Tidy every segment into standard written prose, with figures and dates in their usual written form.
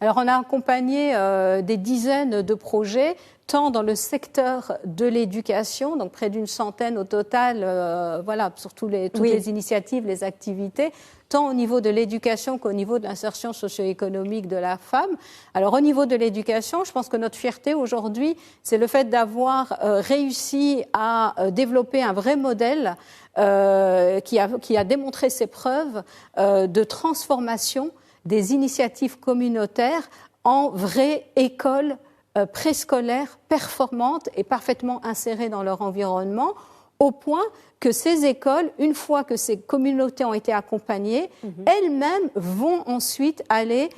Alors on a accompagné des dizaines de projets, tant dans le secteur de l'éducation, donc près d'une centaine au total, voilà, sur toutes les initiatives, les activités, tant au niveau de l'éducation qu'au niveau de l'insertion socio-économique de la femme. Alors au niveau de l'éducation, je pense que notre fierté aujourd'hui, c'est le fait d'avoir réussi à développer un vrai modèle qui a démontré ses preuves de transformation des initiatives communautaires en vraies écoles préscolaires performantes et parfaitement insérées dans leur environnement, au point que ces écoles, une fois que ces communautés ont été accompagnées, elles-mêmes vont ensuite aller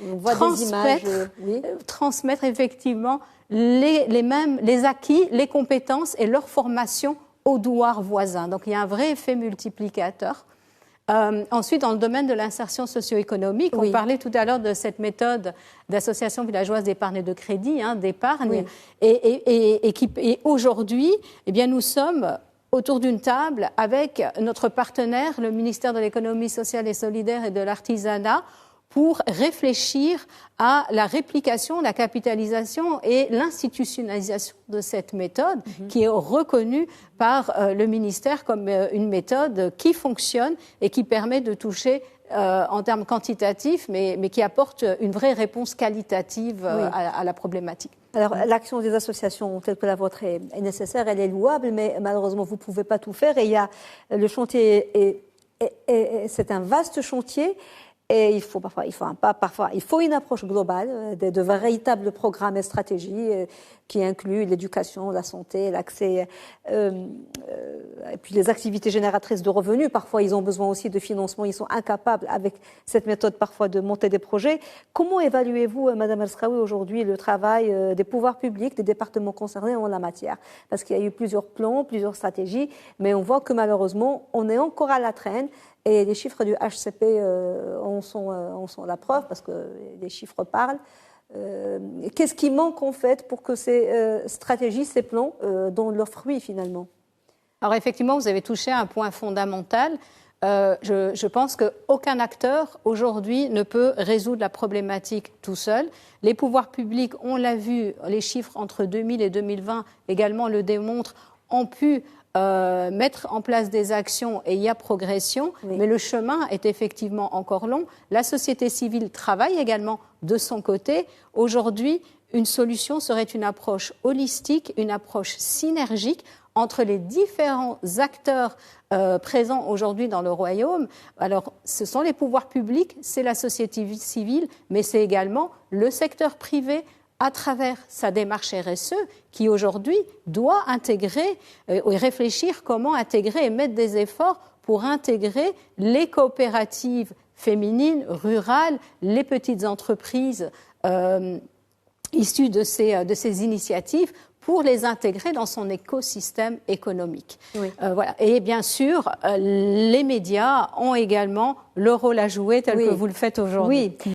transmettre effectivement les acquis, les compétences et leur formation aux douars voisins. Donc il y a un vrai effet multiplicateur. Ensuite, dans le domaine de l'insertion socio-économique, on parlait tout à l'heure de cette méthode d'association villageoise d'épargne et de crédit, d'épargne, et aujourd'hui, eh bien, nous sommes autour d'une table avec notre partenaire, le ministère de l'économie sociale et solidaire et de l'artisanat, pour réfléchir à la réplication, la capitalisation et l'institutionnalisation de cette méthode qui est reconnue par le ministère comme une méthode qui fonctionne et qui permet de toucher en termes quantitatifs, mais qui apporte une vraie réponse qualitative à la problématique. Alors, l'action des associations telles que la vôtre est nécessaire, elle est louable, mais malheureusement, vous ne pouvez pas tout faire. Et il y a, le chantier c'est un vaste chantier. Et il faut une approche globale, de véritables programmes et stratégies qui incluent l'éducation, la santé, l'accès, et puis les activités génératrices de revenus. Parfois, ils ont besoin aussi de financement. Ils sont incapables, avec cette méthode, parfois, de monter des projets. Comment évaluez-vous, Madame El-Sraoui, aujourd'hui, le travail des pouvoirs publics, des départements concernés en la matière? Parce qu'il y a eu plusieurs plans, plusieurs stratégies, mais on voit que malheureusement, on est encore à la traîne. Et les chiffres du HCP en sont la preuve, parce que les chiffres parlent. Qu'est-ce qui manque en fait pour que ces stratégies, ces plans donnent leurs fruits finalement? Alors effectivement, vous avez touché à un point fondamental. Je pense qu'aucun acteur aujourd'hui ne peut résoudre la problématique tout seul. Les pouvoirs publics, on l'a vu, les chiffres entre 2000 et 2020 également le démontrent, ont pu mettre en place des actions et il y a progression, mais le chemin est effectivement encore long. La société civile travaille également de son côté. Aujourd'hui, une solution serait une approche holistique, une approche synergique entre les différents acteurs présents aujourd'hui dans le royaume. Alors, ce sont les pouvoirs publics, c'est la société civile, mais c'est également le secteur privé, à travers sa démarche RSE, qui aujourd'hui doit intégrer et réfléchir comment intégrer et mettre des efforts pour intégrer les coopératives féminines, rurales, les petites entreprises issues de ces initiatives, pour les intégrer dans son écosystème économique. Voilà. Et bien sûr, les médias ont également le rôle à jouer tel que vous le faites aujourd'hui.